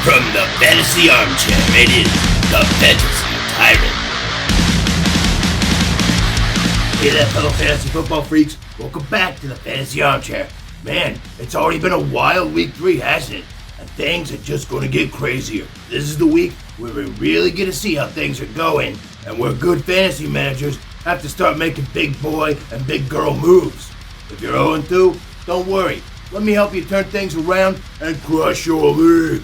From the Fantasy Armchair, it is the Fantasy TyRant. Hey there, fellow fantasy football freaks. Welcome back to the Fantasy Armchair. Man, it's already been a wild week 3, hasn't it? And things are just going to get crazier. This is the week where we really get to see how things are going, and where good fantasy managers have to start making big boy and big girl moves. If you're 0-2, don't worry. Let me help you turn things around and crush your league.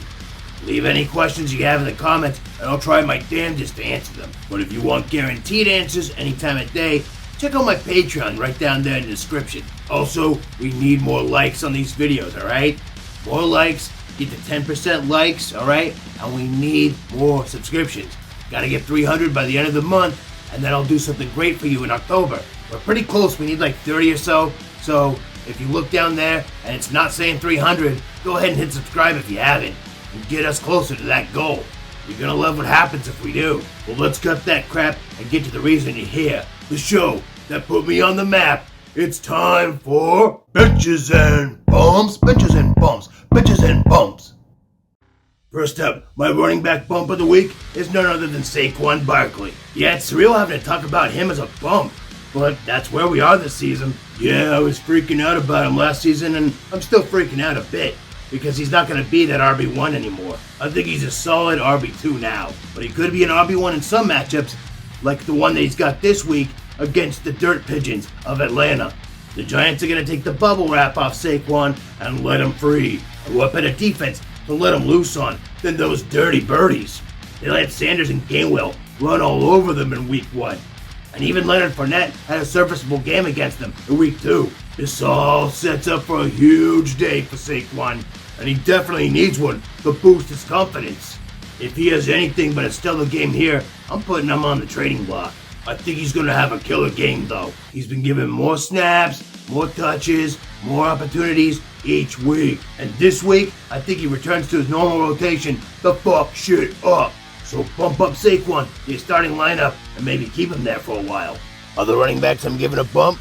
Leave any questions you have in the comments, and I'll try my damnedest to answer them. But if you want guaranteed answers any time of day, check out my Patreon right down there in the description. Also, we need more likes on these videos, alright? More likes, get to 10% likes, alright? And we need more subscriptions. Gotta get 300 by the end of the month, and then I'll do something great for you in October. We're pretty close, we need like 30 or so. So, if you look down there and it's not saying 300, go ahead and hit subscribe if you haven't. And get us closer to that goal. You're gonna love what happens if we do. Well, let's cut that crap and get to the reason you're here. The show that put me on the map. It's time for Benches and Bumps. Benches and Bumps. Benches and Bumps. First up, my running back bump of the week is none other than Saquon Barkley. Yeah, it's surreal having to talk about him as a bump, but that's where we are this season. Yeah, I was freaking out about him last season, and I'm still freaking out a bit, because he's not going to be that RB1 anymore. I think he's a solid RB2 now, but he could be an RB1 in some matchups, like the one that he's got this week against the Dirt Pigeons of Atlanta. The Giants are going to take the bubble wrap off Saquon and let him free. And what better defense to let him loose on than those dirty birdies? They let Sanders and Gainwell run all over them in week 1. And even Leonard Fournette had a serviceable game against them in week 2. This all sets up for a huge day for Saquon, and he definitely needs one to boost his confidence. If he has anything but a stellar game here, I'm putting him on the trading block. I think he's going to have a killer game though. He's been given more snaps, more touches, more opportunities each week. And this week, I think he returns to his normal rotation to fuck shit up. So bump up Saquon to your starting lineup and maybe keep him there for a while. Other running backs I'm giving a bump.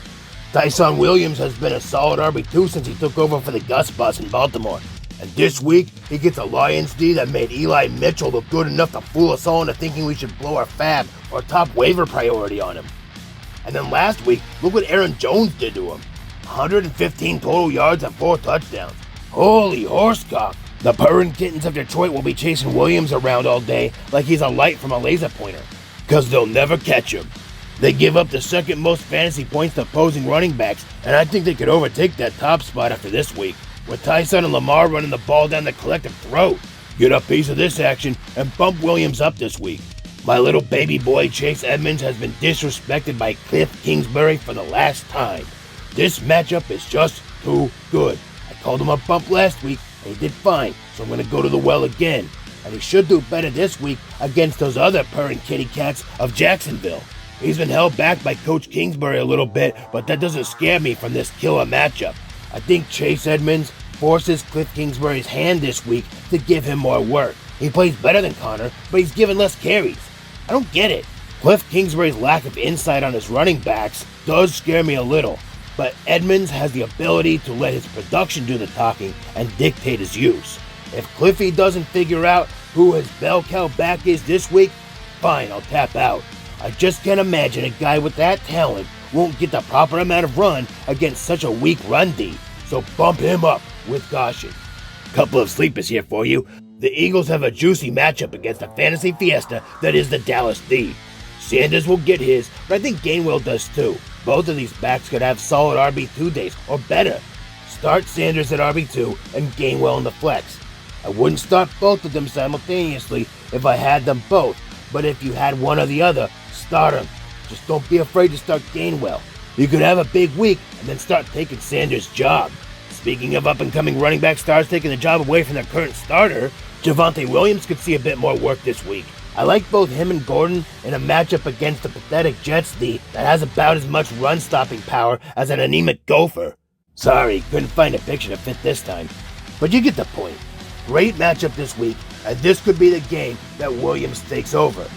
Tyson Williams has been a solid RB2 since he took over for the Gus Bus in Baltimore. And this week, he gets a Lions D that made Eli Mitchell look good enough to fool us all into thinking we should blow our fab or top waiver priority on him. And then last week, look what Aaron Jones did to him. 115 total yards and 4 touchdowns. Holy horsecock. The purring kittens of Detroit will be chasing Williams around all day like he's a light from a laser pointer, because they'll never catch him. They give up the second most fantasy points to opposing running backs, and I think they could overtake that top spot after this week, with Tyson and Lamar running the ball down the collective throat. Get a piece of this action and bump Williams up this week. My little baby boy Chase Edmonds has been disrespected by Cliff Kingsbury for the last time. This matchup is just too good. I called him a bump last week, and he did fine, so I'm going to go to the well again. And he should do better this week against those other purring kitty cats of Jacksonville. He's been held back by Coach Kingsbury a little bit, but that doesn't scare me from this killer matchup. I think Chase Edmonds forces Cliff Kingsbury's hand this week to give him more work. He plays better than Connor, but he's given less carries. I don't get it. Cliff Kingsbury's lack of insight on his running backs does scare me a little, but Edmonds has the ability to let his production do the talking and dictate his use. If Cliffy doesn't figure out who his bell cow back is this week, fine, I'll tap out. I just can't imagine a guy with that talent won't get the proper amount of run against such a weak run D, so bump him up with caution. Couple of sleepers here for you. The Eagles have a juicy matchup against the fantasy fiesta that is the Dallas D. Sanders will get his, but I think Gainwell does too. Both of these backs could have solid RB2 days, or better. Start Sanders at RB2 and Gainwell in the flex. I wouldn't start both of them simultaneously if I had them both, but if you had one or the other, start them. Just don't be afraid to start Gainwell. You could have a big week and then start taking Sanders' job. Speaking of up-and-coming running back stars taking the job away from their current starter, Javonte Williams could see a bit more work this week. I like both him and Gordon in a matchup against the pathetic Jets D that has about as much run-stopping power as an anemic gopher. Sorry, couldn't find a picture to fit this time. But you get the point. Great matchup this week, and this could be the game that Williams takes over.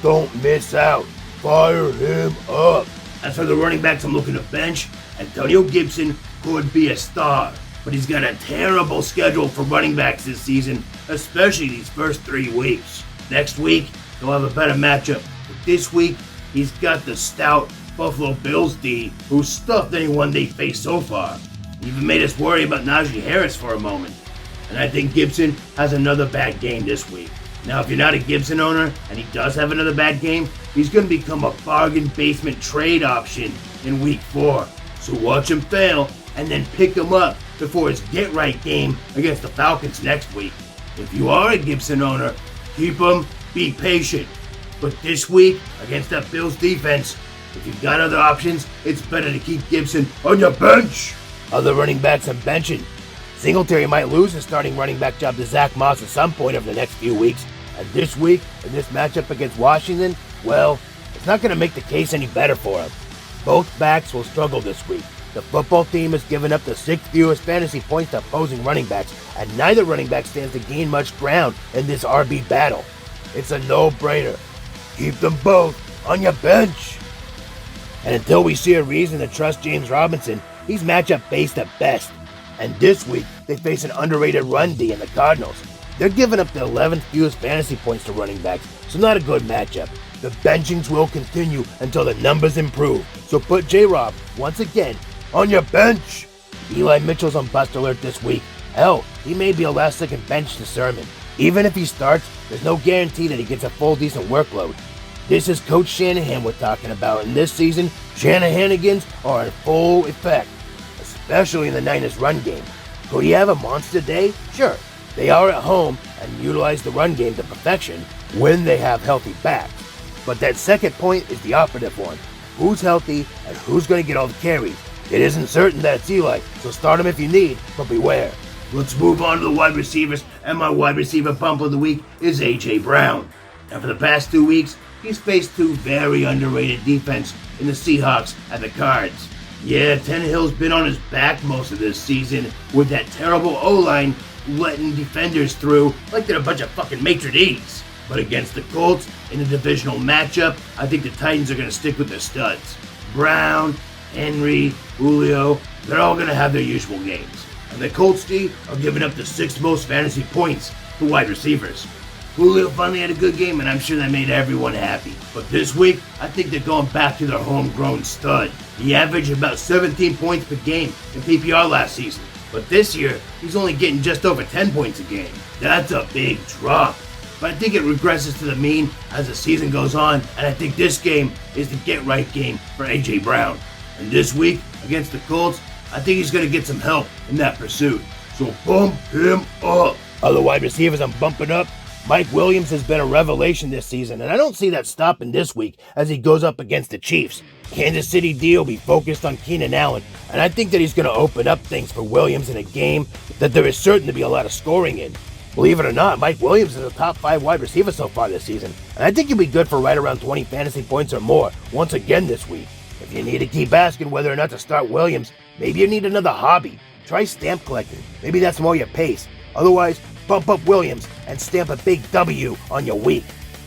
Don't miss out. Fire him up. As for the running backs I'm looking to bench, Antonio Gibson could be a star. but he's got a terrible schedule for running backs this season, especially these first 3 weeks. Next week, he'll have a better matchup, but this week, he's got the stout Buffalo Bills D, who stuffed anyone they faced so far. He even made us worry about Najee Harris for a moment. And I think Gibson has another bad game this week. Now, if you're not a Gibson owner, and he does have another bad game, he's going to become a bargain basement trade option in week 4. So watch him fail, and then pick him up before his get-right game against the Falcons next week. If you are a Gibson owner, keep him, be patient. But this week, against that Bills defense, if you've got other options, it's better to keep Gibson on your bench. Other running backs I'm benching. Singletary might lose his starting running back job to Zach Moss at some point over the next few weeks. And this week, in this matchup against Washington, well, it's not going to make the case any better for him. Both backs will struggle this week. The football team has given up the 6th fewest fantasy points to opposing running backs, and neither running back stands to gain much ground in this RB battle. It's a no-brainer. Keep them both on your bench. And until we see a reason to trust James Robinson, he's matchup-based at best. And this week, they face an underrated run D in the Cardinals. They're giving up the 11th fewest fantasy points to running backs, so not a good matchup. The benchings will continue until the numbers improve, so put J-Rob, once again, on your bench. Eli Mitchell's on bust alert this week. Hell, he may be a last-second bench to Sermon. Even if he starts, there's no guarantee that he gets a full decent workload. This is Coach Shanahan we're talking about, and this season, Shanahanigans are in full effect, especially in the Niners run game. Could he have a monster day? Sure. They are at home and utilize the run game to perfection when they have healthy backs. But that second point is the operative one. Who's healthy and who's going to get all the carries? It isn't certain that it's Eli, so start him if you need, but beware. Let's move on to the wide receivers, and my wide receiver bump of the week is A.J. Brown. Now for the past 2 weeks, he's faced 2 very underrated defense in the Seahawks and the Cards. Yeah, Tannehill's been on his back most of this season with that terrible O-line letting defenders through like they're a bunch of fucking maitre d's. But against the Colts in the divisional matchup, I think the Titans are going to stick with their studs. Brown, Henry, Julio, they're all going to have their usual games. And the Colts D are giving up the 6th most fantasy points to wide receivers. Julio finally had a good game, and I'm sure that made everyone happy. But this week, I think they're going back to their homegrown stud. He averaged about 17 points per game in PPR last season. But this year, he's only getting just over 10 points a game. That's a big drop. But I think it regresses to the mean as the season goes on, and I think this game is the get-right game for A.J. Brown. And this week, against the Colts, I think he's going to get some help in that pursuit. So bump him up. Other wide receivers I'm bumping up. Mike Williams has been a revelation this season, and I don't see that stopping this week as he goes up against the Chiefs. Kansas City D will be focused on Keenan Allen, and I think that he's going to open up things for Williams in a game that there is certain to be a lot of scoring in. Believe it or not, Mike Williams is a top 5 wide receiver so far this season, and I think he'll be good for right around 20 fantasy points or more once again this week. If you need to keep asking whether or not to start Williams, maybe you need another hobby. Try stamp collecting. Maybe that's more your pace. Otherwise, bump up Williams and stamp a big W on your week.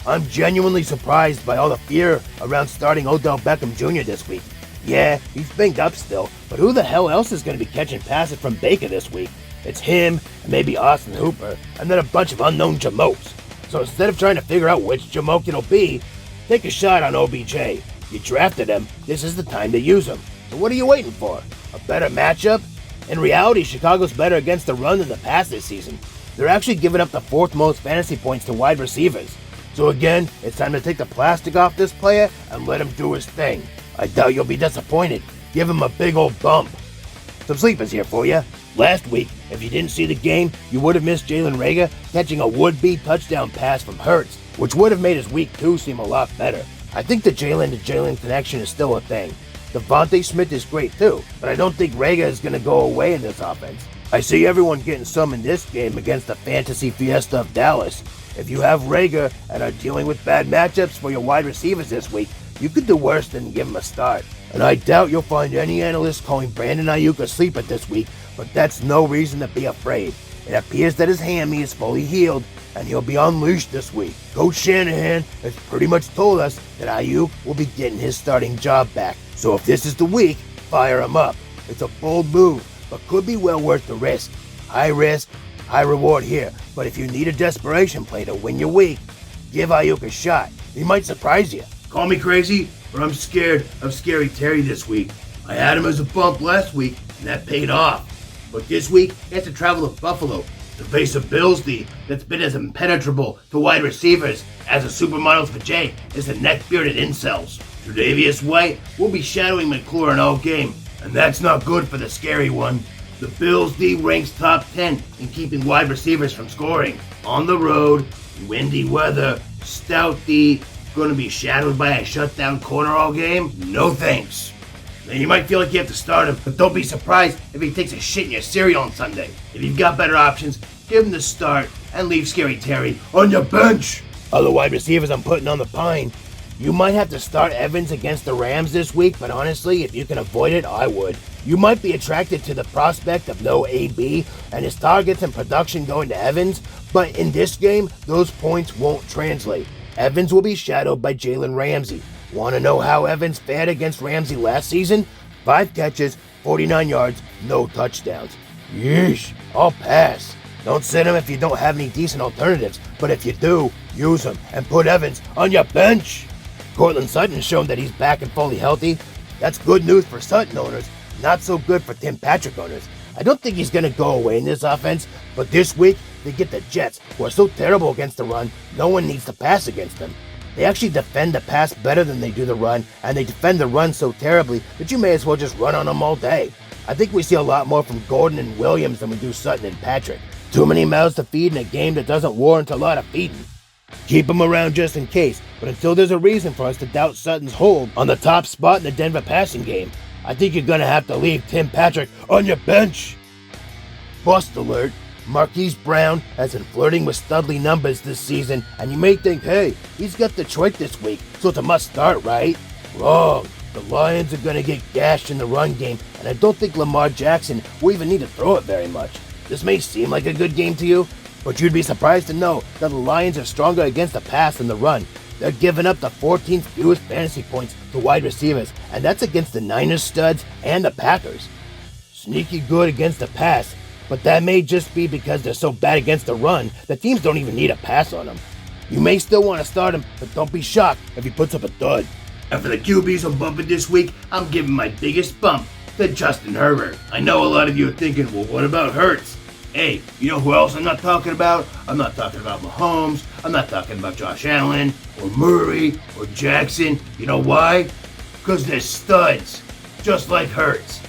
I'm genuinely surprised by all the fear around starting Odell Beckham Jr. this week. Yeah, he's banged up still, but who the hell else is going to be catching passes from Baker this week? It's him, and maybe Austin Hooper, and then a bunch of unknown Jamokes. So instead of trying to figure out which Jamoke it'll be, take a shot on OBJ. You drafted him, this is the time to use him. So what are you waiting for? A better matchup? In reality, Chicago's better against the run than the pass this season. They're actually giving up the 4th most fantasy points to wide receivers. So again, it's time to take the plastic off this player and let him do his thing. I doubt you'll be disappointed. Give him a big old bump. Some sleepers here for you. Last week, if you didn't see the game, you would have missed Jalen Reagor catching a would-be touchdown pass from Hurts, which would have made his week 2 seem a lot better. I think the Jalen connection is still a thing. Devontae Smith is great too, but I don't think Reagor is going to go away in this offense. I see everyone getting some in this game against the fantasy fiesta of Dallas. If you have Reagor and are dealing with bad matchups for your wide receivers this week, you could do worse than give him a start. And I doubt you'll find any analyst calling Brandon Ayuk a sleeper this week, but that's no reason to be afraid. It appears that his hammy is fully healed, and he'll be unleashed this week. Coach Shanahan has pretty much told us that Ayuk will be getting his starting job back. So if this is the week, fire him up. It's a bold move, but could be well worth the risk. High risk, high reward here, but if you need a desperation play to win your week, give Ayuk a shot. He might surprise you. Call me crazy, but I'm scared of Scary Terry this week. I had him as a bump last week, and that paid off. But this week, he has to travel to Buffalo to face a Bills D that's been as impenetrable to wide receivers as a supermodel's vajay is the neck-bearded incels. Tre'Davious White will be shadowing McLaurin all game, and that's not good for the scary one. The Bills D ranks top 10 in keeping wide receivers from scoring. On the road, windy weather, stout D, going to be shadowed by a shutdown corner all game? No thanks. Now you might feel like you have to start him, but don't be surprised if he takes a shit in your cereal on Sunday. If you've got better options, give him the start and leave Scary Terry on your bench. Other wide receivers I'm putting on the pine. You might have to start Evans against the Rams this week, but honestly, if you can avoid it, I would. You might be attracted to the prospect of no AB and his targets and production going to Evans, but in this game, those points won't translate. Evans will be shadowed by Jalen Ramsey. Want to know how Evans fared against Ramsey last season? 5 catches, 49 yards, no touchdowns. Yeesh, I'll pass. Don't sit him if you don't have any decent alternatives, but if you do, use him and put Evans on your bench. Cortland Sutton's shown that he's back and fully healthy. That's good news for Sutton owners, not so good for Tim Patrick owners. I don't think he's going to go away in this offense, but this week they get the Jets, who are so terrible against the run, no one needs to pass against them. They actually defend the pass better than they do the run, and they defend the run so terribly that you may as well just run on them all day. I think we see a lot more from Gordon and Williams than we do Sutton and Patrick. Too many mouths to feed in a game that doesn't warrant a lot of feeding. Keep him around just in case, but until there's a reason for us to doubt Sutton's hold on the top spot in the Denver passing game, I think you're going to have to leave Tim Patrick on your bench. Bust alert. Marquise Brown has been flirting with Studley numbers this season, and you may think, hey, he's got Detroit this week, so it's a must start, right? Wrong. The Lions are going to get gashed in the run game, and I don't think Lamar Jackson will even need to throw it very much. This may seem like a good game to you, but you'd be surprised to know that the Lions are stronger against the pass than the run. They're giving up the 14th fewest fantasy points to wide receivers, and that's against the Niners studs and the Packers. Sneaky good against the pass, but that may just be because they're so bad against the run that teams don't even need a pass on them. You may still want to start him, but don't be shocked if he puts up a dud. And for the QBs I'm bumping this week, I'm giving my biggest bump to Justin Herbert. I know a lot of you are thinking, well, what about Hurts? Hey, you know who else I'm not talking about? I'm not talking about Mahomes. I'm not talking about Josh Allen or Murray or Jackson. You know why? Because they're studs, just like Hurts.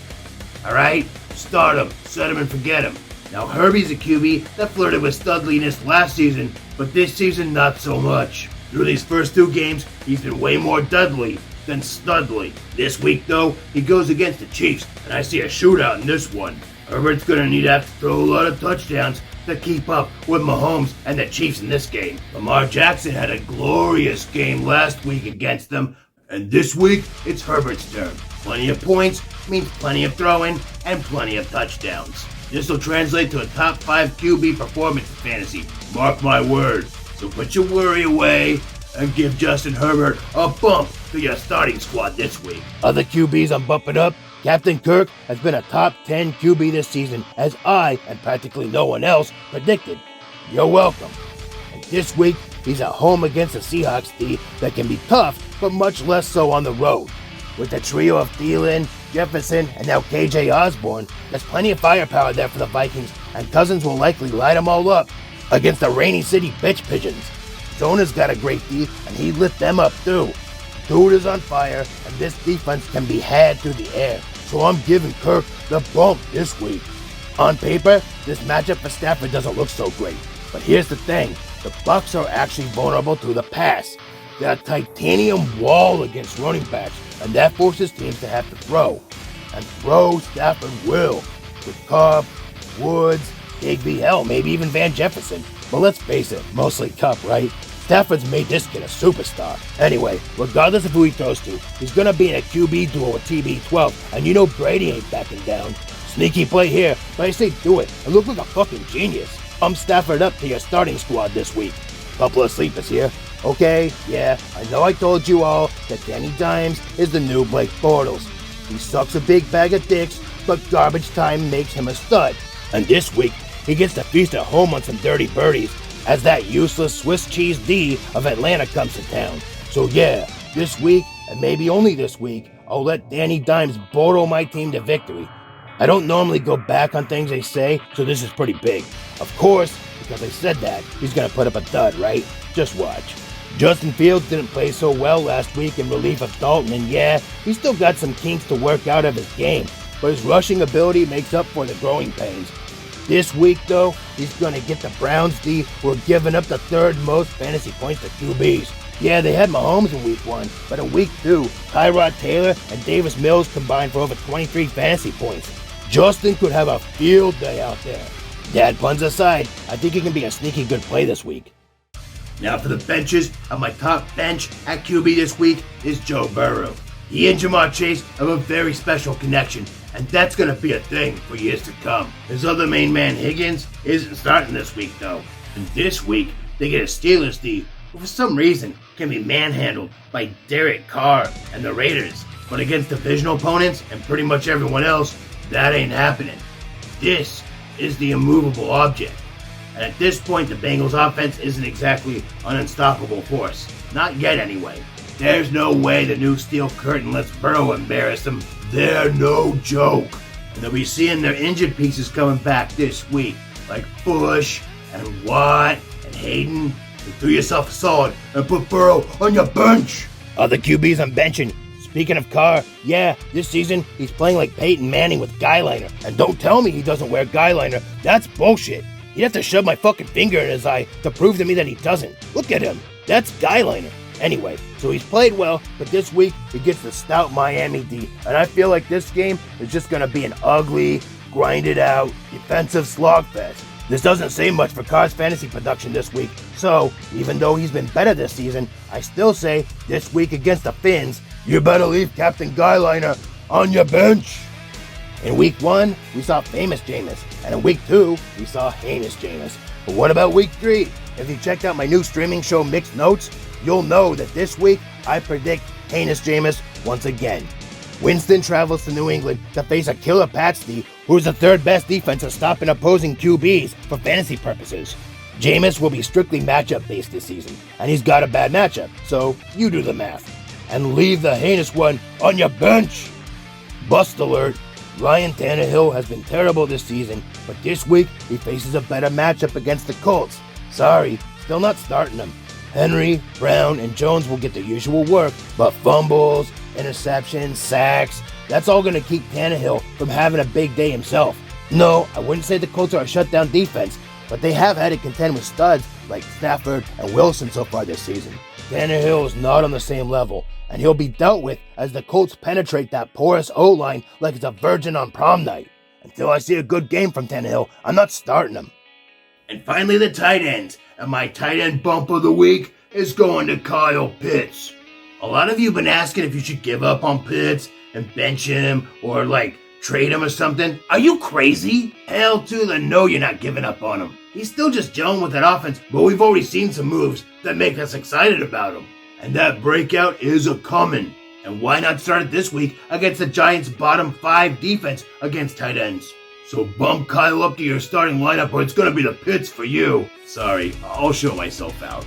Alright? Start him, set him, and forget him. Now, Herbie's a QB that flirted with studliness last season, but this season not so much. Through these first 2 games, he's been way more Dudley than Studley. This week, though, he goes against the Chiefs, and I see a shootout in this one. Herbert's going to need to have to throw a lot of touchdowns to keep up with Mahomes and the Chiefs in this game. Lamar Jackson had a glorious game last week against them, and this week, it's Herbert's turn. Plenty of points means plenty of throwing and plenty of touchdowns. This will translate to a top 5 QB performance in fantasy. Mark my words. So put your worry away and give Justin Herbert a bump to your starting squad this week. Other QBs I'm bumping up. Captain Kirk has been a top 10 QB this season, as I, and practically no one else, predicted. You're welcome. And this week, he's at home against the Seahawks D that can be tough, but much less so on the road. With the trio of Thielen, Jefferson, and now KJ Osborne, there's plenty of firepower there for the Vikings, and Cousins will likely light them all up against the Rainy City Bitch Pigeons. Jonah's got a great D, and he lit them up too. Dude is on fire, and this defense can be had through the air, so I'm giving Kirk the bump this week. On paper, this matchup for Stafford doesn't look so great, but here's the thing, the Bucs are actually vulnerable to the pass. They're a titanium wall against running backs, and that forces teams to have to throw. And throw Stafford will, with Cobb, Woods, Higbee, hell, maybe even Van Jefferson. But let's face it, mostly Cup, right? Stafford's made this kid a superstar. Anyway, regardless of who he throws to, he's gonna be in a QB duel with TB12, and you know Brady ain't backing down. Sneaky play here, but I say do it, and look like a fucking genius. Pump Stafford up to your starting squad this week. Couple of sleepers here. Okay, yeah, I know I told you all that Danny Dimes is the new Blake Bortles. He sucks a big bag of dicks, but garbage time makes him a stud. And this week, he gets to feast at home on some dirty birdies as that useless Swiss cheese D of Atlanta comes to town. So yeah, this week, and maybe only this week, I'll let Danny Dimes borrow my team to victory. I don't normally go back on things they say, so this is pretty big. Of course, because I said that, he's gonna put up a dud, right? Just watch. Justin Fields didn't play so well last week in relief of Dalton, and yeah, he's still got some kinks to work out of his game, but his rushing ability makes up for the growing pains. This week, though, he's gonna get the Browns D, who are giving up the third most fantasy points to QBs. Yeah, they had Mahomes in week 1, but in week 2, Tyrant Taylor and Davis Mills combined for over 23 fantasy points. Justin could have a field day out there. Dad puns aside, I think he can be a sneaky good play this week. Now for the benches, on my top bench at QB this week is Joe Burrow. He and Jamar Chase have a very special connection, and that's going to be a thing for years to come. His other main man, Higgins, isn't starting this week though. And this week, they get a Steelers D, who for some reason can be manhandled by Derek Carr and the Raiders. But against divisional opponents and pretty much everyone else, that ain't happening. This is the immovable object. And at this point, the Bengals offense isn't exactly an unstoppable force. Not yet anyway. There's no way the new steel curtain lets Burrow embarrass them. They're no joke. And they'll be seeing their injured pieces coming back this week, like Bush and Watt and Hayden. So do yourself a solid and put Burrow on your bench. Other QBs I'm benching. Speaking of Carr, yeah, this season he's playing like Peyton Manning with guy liner. And don't tell me he doesn't wear guy liner. That's bullshit. He'd have to shove my fucking finger in his eye to prove to me that he doesn't. Look at him. That's guy liner. Anyway, so he's played well, but this week he gets the stout Miami D. And I feel like this game is just going to be an ugly, grinded out, defensive slogfest. This doesn't say much for Carr's fantasy production this week. So, even though he's been better this season, I still say this week against the Finns, you better leave Captain Guyliner on your bench. In week 1, we saw famous Jameis, and in week 2, we saw heinous Jameis. But what about week 3? If you checked out my new streaming show Mixed Notes, you'll know that this week I predict heinous Jameis once again. Winston travels to New England to face a killer Pats D, who's the third best defense at stopping opposing QBs for fantasy purposes. Jameis will be strictly matchup based this season, and he's got a bad matchup, so you do the math. And leave the heinous one on your bench. Bust alert. Ryan Tannehill has been terrible this season, but this week he faces a better matchup against the Colts. Sorry, still not starting him. Henry, Brown, and Jones will get the usual work, but fumbles, interceptions, sacks, that's all going to keep Tannehill from having a big day himself. No, I wouldn't say the Colts are a shutdown defense, but they have had to contend with studs like Stafford and Wilson so far this season. Tannehill is not on the same level, and he'll be dealt with as the Colts penetrate that porous O-line like it's a virgin on prom night. Until I see a good game from Tannehill, I'm not starting him. And finally, the tight ends. And my tight end bump of the week is going to Kyle Pitts. A lot of you have been asking if you should give up on Pitts and bench him or trade him or something. Are you crazy? Hell to the no, you're not giving up on him. He's still just gelling with that offense, but we've already seen some moves that make us excited about him. And that breakout is a-coming. And why not start it this week against the Giants' bottom 5 defense against tight ends? So bump Kyle up to your starting lineup or it's going to be the pits for you. Sorry, I'll show myself out.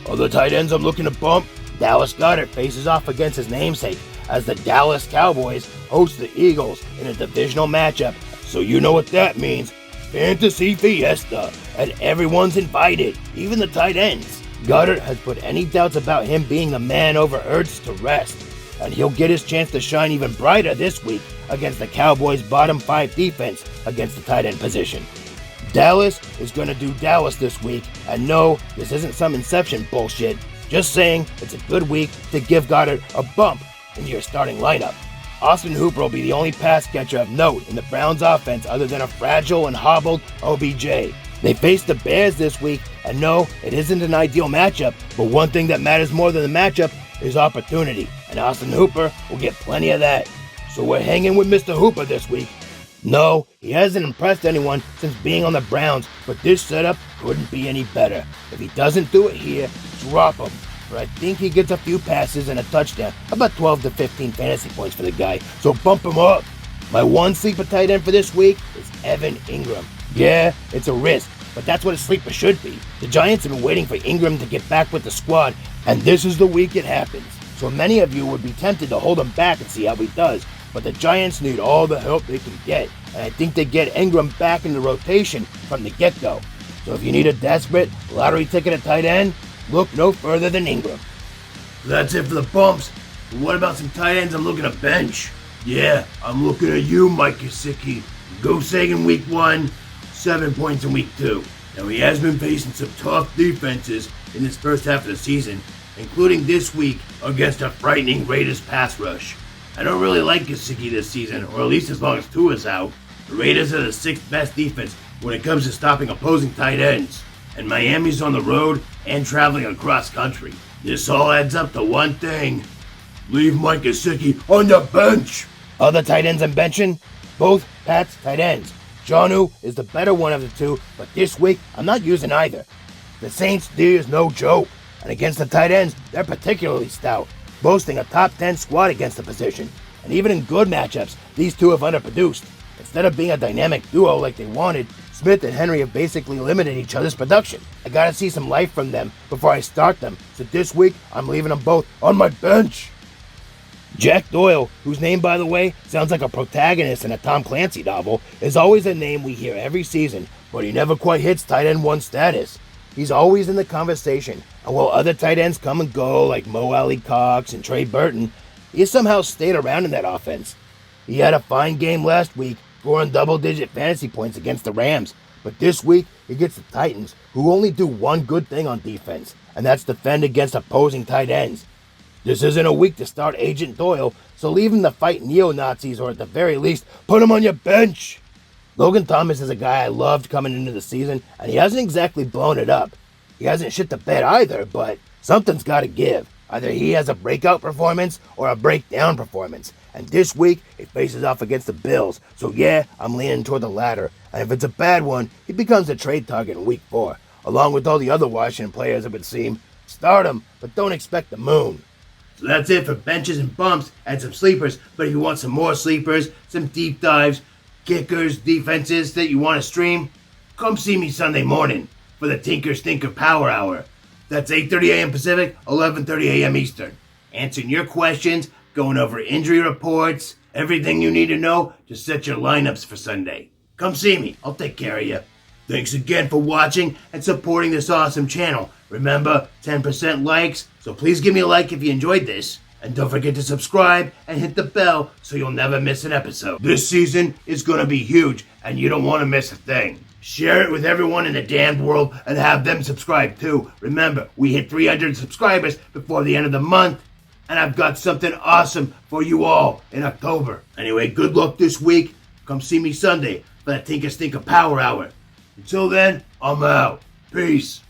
Other tight ends I'm looking to bump, Dallas Goedert faces off against his namesake as the Dallas Cowboys host the Eagles in a divisional matchup. So you know what that means. Fantasy Fiesta, and everyone's invited, even the tight ends. Goddard has put any doubts about him being the man over Ertz to rest, and he'll get his chance to shine even brighter this week against the Cowboys' bottom 5 defense against the tight end position. Dallas is going to do Dallas this week, and no, this isn't some Inception bullshit. Just saying it's a good week to give Goddard a bump into your starting lineup. Austin Hooper will be the only pass catcher of note in the Browns' offense other than a fragile and hobbled OBJ. They face the Bears this week, and no, it isn't an ideal matchup, but one thing that matters more than the matchup is opportunity, and Austin Hooper will get plenty of that. So we're hanging with Mr. Hooper this week. No, he hasn't impressed anyone since being on the Browns, but this setup couldn't be any better. If he doesn't do it here, drop him. But I think he gets a few passes and a touchdown. About 12 to 15 fantasy points for the guy, so bump him up. My one sleeper tight end for this week is Evan Ingram. Yeah, it's a risk, but that's what a sleeper should be. The Giants have been waiting for Ingram to get back with the squad, and this is the week it happens. So many of you would be tempted to hold him back and see how he does, but the Giants need all the help they can get, and I think they get Ingram back in the rotation from the get-go. So if you need a desperate lottery ticket at tight end, look no further than Ingram. That's it for the bumps. But what about some tight ends I'm looking to bench? Yeah, I'm looking at you, Mike Gesicki. Go Sagan week 1, 7 points in week 2. Now he has been facing some tough defenses in this first half of the season, including this week against a frightening Raiders pass rush. I don't really like Gesicki this season, or at least as long as Tua's out. The Raiders are the 6th best defense when it comes to stopping opposing tight ends, and Miami's on the road and traveling across country. This all adds up to one thing: leave Mike Gesicki on the bench. Other tight ends I'm benching? Both Pats tight ends. Jonnu is the better one of the two, but this week I'm not using either. The Saints' D is no joke, and against the tight ends, they're particularly stout, boasting a top 10 squad against the position. And even in good matchups, these two have underproduced. Instead of being a dynamic duo like they wanted, Smith and Henry have basically limited each other's production. I gotta see some life from them before I start them, so this week I'm leaving them both on my bench. Jack Doyle, whose name, by the way, sounds like a protagonist in a Tom Clancy novel, is always a name we hear every season, but he never quite hits tight end 1 status. He's always in the conversation, and while other tight ends come and go like Mo Alley Cox and Trey Burton, he has somehow stayed around in that offense. He had a fine game last week, scoring double-digit fantasy points against the Rams, but this week he gets the Titans, who only do one good thing on defense, and that's defend against opposing tight ends. This isn't a week to start Agent Doyle, so leave him to fight neo-Nazis, or at the very least, put him on your bench. Logan Thomas is a guy I loved coming into the season, and he hasn't exactly blown it up. He hasn't shit the bed either, but something's got to give. Either he has a breakout performance or a breakdown performance, and this week he faces off against the Bills, so yeah, I'm leaning toward the latter, and if it's a bad one, he becomes a trade target in week 4, along with all the other Washington players it would seem. Start him, but don't expect the moon. So that's it for benches and bumps and some sleepers. But if you want some more sleepers, some deep dives, kickers, defenses that you want to stream, come see me Sunday morning for the Tinker Stinker Power Hour. That's 8:30 a.m. Pacific, 11:30 a.m. Eastern. Answering your questions, going over injury reports, everything you need to know to set your lineups for Sunday. Come see me. I'll take care of you. Thanks again for watching and supporting this awesome channel. Remember, 10% likes, so please give me a like if you enjoyed this. And don't forget to subscribe and hit the bell so you'll never miss an episode. This season is going to be huge, and you don't want to miss a thing. Share it with everyone in the damned world and have them subscribe too. Remember, we hit 300 subscribers before the end of the month, and I've got something awesome for you all in October. Anyway, good luck this week. Come see me Sunday for the Tinker Stinker Power Hour. Until then, I'm out. Peace.